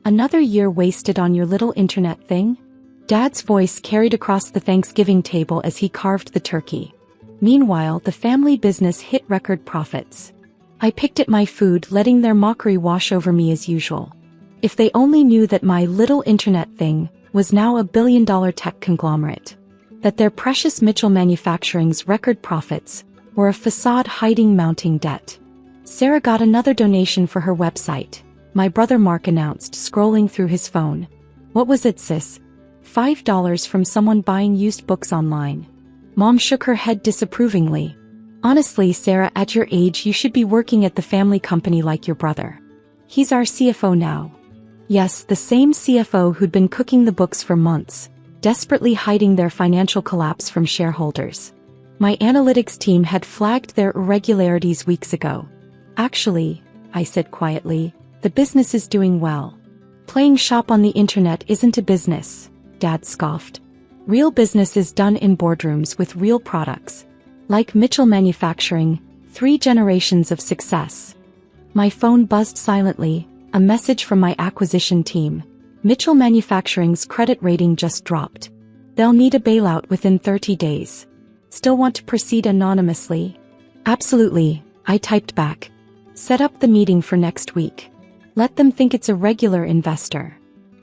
Another year wasted on your little internet thing? Dad's voice carried across the Thanksgiving table as he carved the turkey. Meanwhile, the family business hit record profits. I picked at my food, letting their mockery wash over me as usual. If they only knew that my little internet thing was now a billion-dollar tech conglomerate. That their precious Mitchell Manufacturing's record profits were a facade hiding mounting debt. Sarah got another donation for her website, my brother Mark announced, scrolling through his phone. What was it, sis? $5 from someone buying used books online. Mom shook her head disapprovingly. Honestly, Sarah, at your age you should be working at the family company like your brother. He's our CFO now. Yes, the same CFO who'd been cooking the books for months, desperately hiding their financial collapse from shareholders. My analytics team had flagged their irregularities weeks ago. Actually, I said quietly, the business is doing well. Playing shop on the internet isn't a business, Dad scoffed. Real business is done in boardrooms with real products. Like Mitchell Manufacturing, 3 generations of success. My phone buzzed silently, a message from my acquisition team. Mitchell Manufacturing's credit rating just dropped. They'll need a bailout within 30 days. Still want to proceed anonymously? Absolutely, I typed back. Set up the meeting for next week. Let them think it's a regular investor.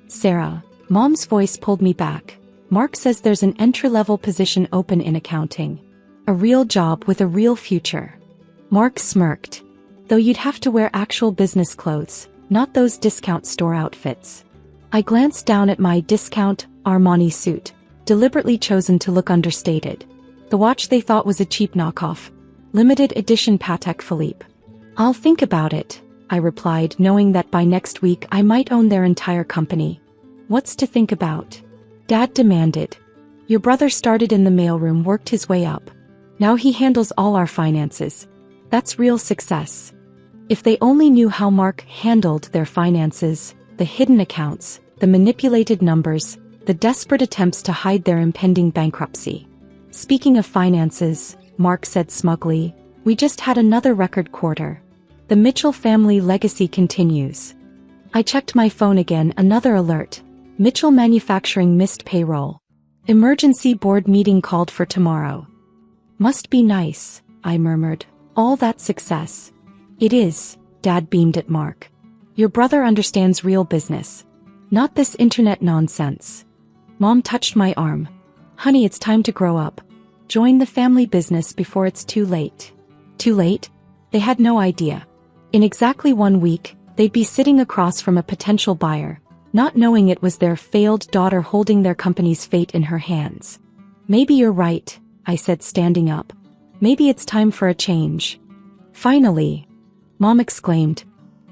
Sarah, Mom's voice pulled me back. Mark says there's an entry-level position open in accounting. A real job with a real future. Mark smirked. Though you'd have to wear actual business clothes, not those discount store outfits. I glanced down at my discount Armani suit, deliberately chosen to look understated. The watch they thought was a cheap knockoff. Limited edition Patek Philippe. I'll think about it, I replied, knowing that by next week I might own their entire company. What's to think about? Dad demanded. Your brother started in the mailroom, worked his way up. Now he handles all our finances. That's real success. If they only knew how Mark handled their finances, the hidden accounts, the manipulated numbers, the desperate attempts to hide their impending bankruptcy. Speaking of finances, Mark said smugly, we just had another record quarter. The Mitchell family legacy continues. I checked my phone again, another alert. Mitchell Manufacturing missed payroll. Emergency board meeting called for tomorrow. Must be nice, I murmured. All that success. It is, Dad beamed at Mark. Your brother understands real business. Not this internet nonsense. Mom touched my arm. Honey, it's time to grow up. Join the family business before it's too late. Too late? They had no idea. In exactly 1 week, they'd be sitting across from a potential buyer, not knowing it was their failed daughter holding their company's fate in her hands. Maybe you're right, I said, standing up. Maybe it's time for a change. Finally, Mom exclaimed,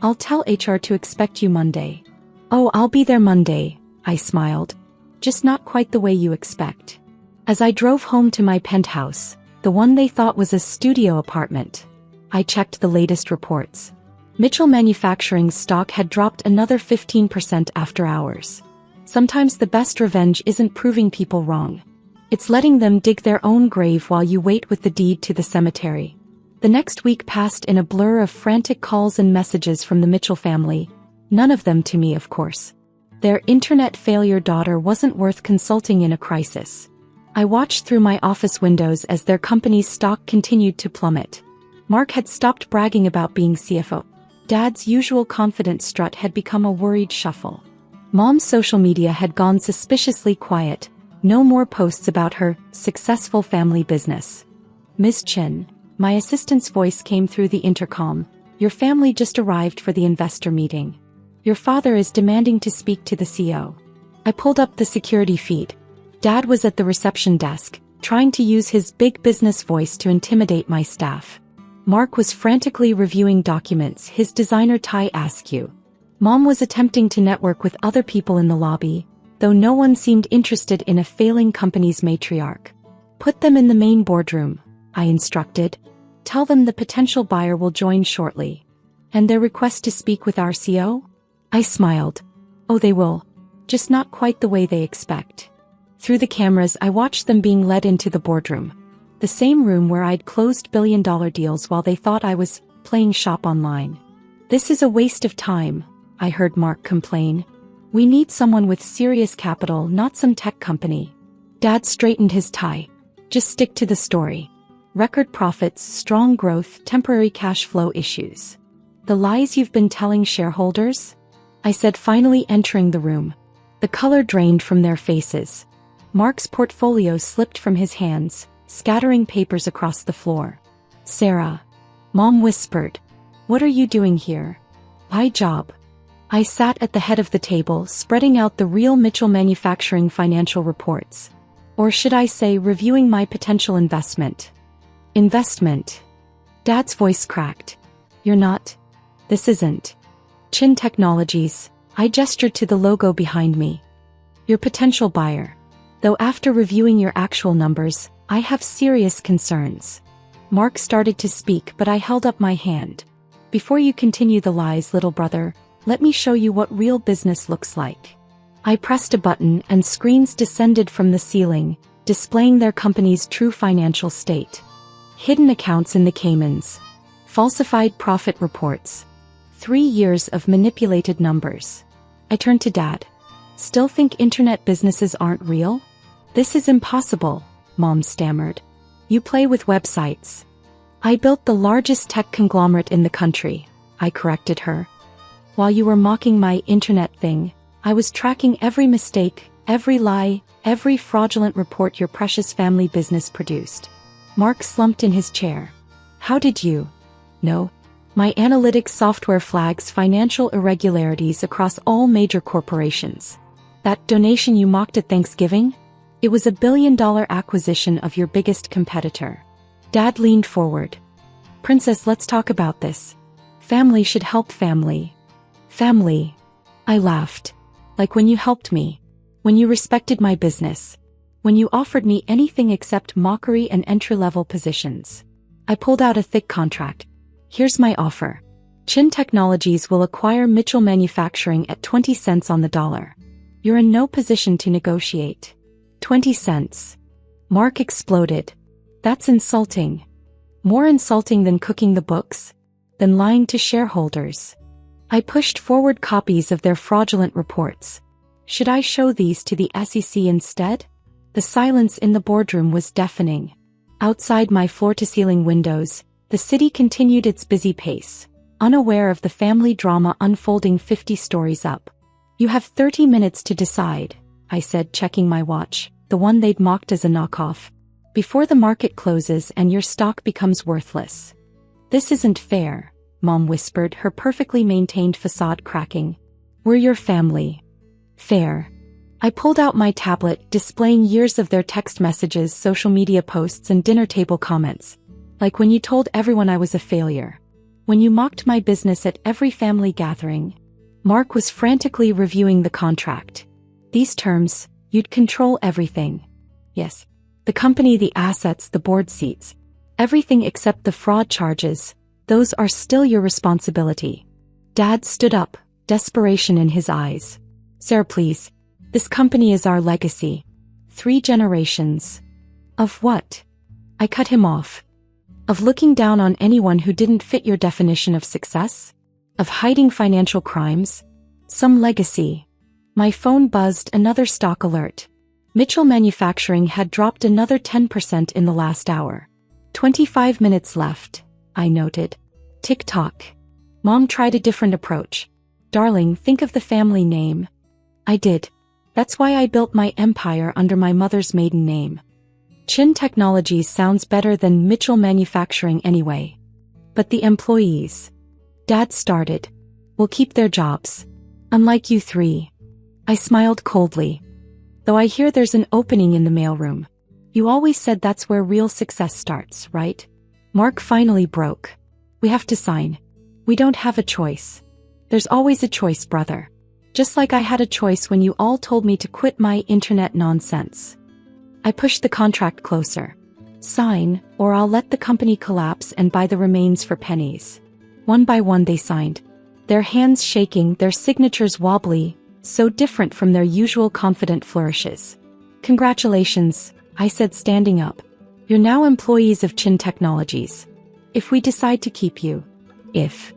I'll tell HR to expect you Monday. Oh, I'll be there Monday, I smiled. Just not quite the way you expect. As I drove home to my penthouse, the one they thought was a studio apartment, I checked the latest reports. Mitchell Manufacturing's stock had dropped another 15% after hours. Sometimes the best revenge isn't proving people wrong. It's letting them dig their own grave while you wait with the deed to the cemetery. The next week passed in a blur of frantic calls and messages from the Mitchell family, none of them to me, of course. Their internet failure daughter wasn't worth consulting in a crisis. I watched through my office windows as their company's stock continued to plummet. Mark had stopped bragging about being CFO. Dad's usual confident strut had become a worried shuffle. Mom's social media had gone suspiciously quiet, no more posts about her successful family business. Ms. Chin, my assistant's voice came through the intercom. Your family just arrived for the investor meeting. Your father is demanding to speak to the CEO. I pulled up the security feed. Dad was at the reception desk, trying to use his big business voice to intimidate my staff. Mark was frantically reviewing documents, his designer tie askew. Mom was attempting to network with other people in the lobby, though no one seemed interested in a failing company's matriarch. Put them in the main boardroom, I instructed. Tell them the potential buyer will join shortly. And their request to speak with our CEO? I smiled. Oh, they will. Just not quite the way they expect. Through the cameras, I watched them being led into the boardroom. The same room where I'd closed billion-dollar deals while they thought I was playing shop online. This is a waste of time, I heard Mark complain. We need someone with serious capital, not some tech company. Dad straightened his tie. Just stick to the story. Record profits, strong growth, temporary cash flow issues. The lies you've been telling shareholders? I said, finally entering the room. The color drained from their faces. Mark's portfolio slipped from his hands, scattering papers across the floor. Sarah. Mom whispered. What are you doing here? My job. I sat at the head of the table, spreading out the real Mitchell Manufacturing financial reports. Or should I say, reviewing my potential investment. Investment. Dad's voice cracked. You're not. This isn't. Chin Technologies. I gestured to the logo behind me. Your potential buyer. Though after reviewing your actual numbers, I have serious concerns. Mark started to speak, but I held up my hand. Before you continue the lies, little brother, let me show you what real business looks like. I pressed a button and screens descended from the ceiling, displaying their company's true financial state. Hidden accounts in the Caymans. Falsified profit reports. 3 years of manipulated numbers. I turned to Dad. Still think internet businesses aren't real? This is impossible, Mom stammered. You play with websites. I built the largest tech conglomerate in the country, I corrected her. While you were mocking my internet thing, I was tracking every mistake, every lie, every fraudulent report your precious family business produced. Mark slumped in his chair. How did you know? My analytics software flags financial irregularities across all major corporations. That donation you mocked at Thanksgiving? It was $1 billion acquisition of your biggest competitor. Dad leaned forward. Princess, let's talk about this. Family should help family. Family. I laughed. Like when you helped me. When you respected my business. When you offered me anything except mockery and entry-level positions. I pulled out a thick contract. Here's my offer. Chin Technologies will acquire Mitchell Manufacturing at 20 cents on the dollar. You're in no position to negotiate. 20 cents. Mark exploded. That's insulting. More insulting than cooking the books? Than lying to shareholders. I pushed forward copies of their fraudulent reports. Should I show these to the SEC instead? The silence in the boardroom was deafening. Outside my floor-to-ceiling windows, the city continued its busy pace, unaware of the family drama unfolding 50 stories up. You have 30 minutes to decide, I said, checking my watch, the one they'd mocked as a knockoff. Before the market closes and your stock becomes worthless. This isn't fair, Mom whispered, her perfectly maintained facade cracking. We're your family. Fair. I pulled out my tablet, displaying years of their text messages, social media posts, and dinner table comments. Like when you told everyone I was a failure. When you mocked my business at every family gathering. Mark was frantically reviewing the contract. These terms, you'd control everything. Yes. The company, the assets, the board seats. Everything except the fraud charges. Those are still your responsibility. Dad stood up, desperation in his eyes. Sarah, please. This company is our legacy. 3 generations. Of what? I cut him off. Of looking down on anyone who didn't fit your definition of success? Of hiding financial crimes? Some legacy. My phone buzzed, another stock alert. Mitchell Manufacturing had dropped another 10% in the last hour. 25 minutes left, I noted. Tick-tock. Mom tried a different approach. Darling, think of the family name. I did. That's why I built my empire under my mother's maiden name. Chin Technologies sounds better than Mitchell Manufacturing anyway. But the employees. Dad started. Will keep their jobs. Unlike you 3. I smiled coldly. Though I hear there's an opening in the mailroom. You always said that's where real success starts, right? Mark finally broke. We have to sign. We don't have a choice. There's always a choice, brother. Just like I had a choice when you all told me to quit my internet nonsense. I pushed the contract closer. Sign, or I'll let the company collapse and buy the remains for pennies. One by one they signed. Their hands shaking, their signatures wobbly, so different from their usual confident flourishes. Congratulations, I said, standing up. You're now employees of Chin Technologies. If we decide to keep you. If.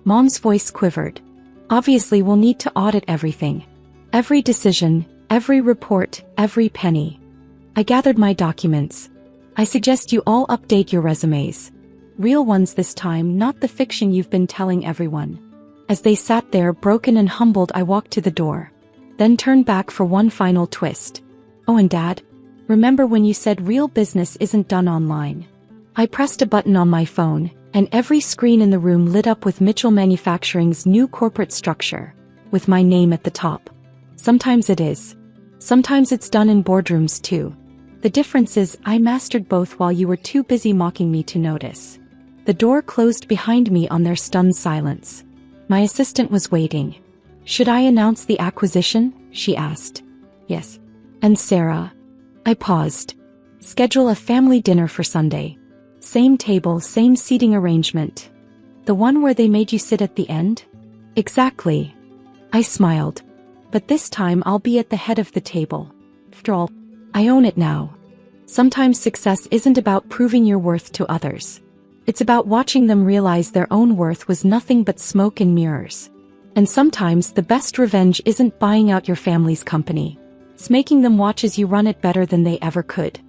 Mom's voice quivered. Obviously we'll need to audit everything. Every decision, every report, every penny. I gathered my documents. I suggest you all update your resumes. Real ones this time, not the fiction you've been telling everyone. As they sat there broken and humbled, I walked to the door. Then turned back for one final twist. Oh, and Dad, remember when you said real business isn't done online? I pressed a button on my phone, and every screen in the room lit up with Mitchell Manufacturing's new corporate structure, with my name at the top. Sometimes it is. Sometimes it's done in boardrooms too. The difference is I mastered both while you were too busy mocking me to notice. The door closed behind me on their stunned silence. My assistant was waiting. Should I announce the acquisition? She asked. Yes. And Sarah? I paused. Schedule a family dinner for Sunday. Same table, same seating arrangement. The one where they made you sit at the end? Exactly. I smiled. But this time I'll be at the head of the table. After all, I own it now. Sometimes success isn't about proving your worth to others. It's about watching them realize their own worth was nothing but smoke and mirrors. And sometimes the best revenge isn't buying out your family's company. It's making them watch as you run it better than they ever could.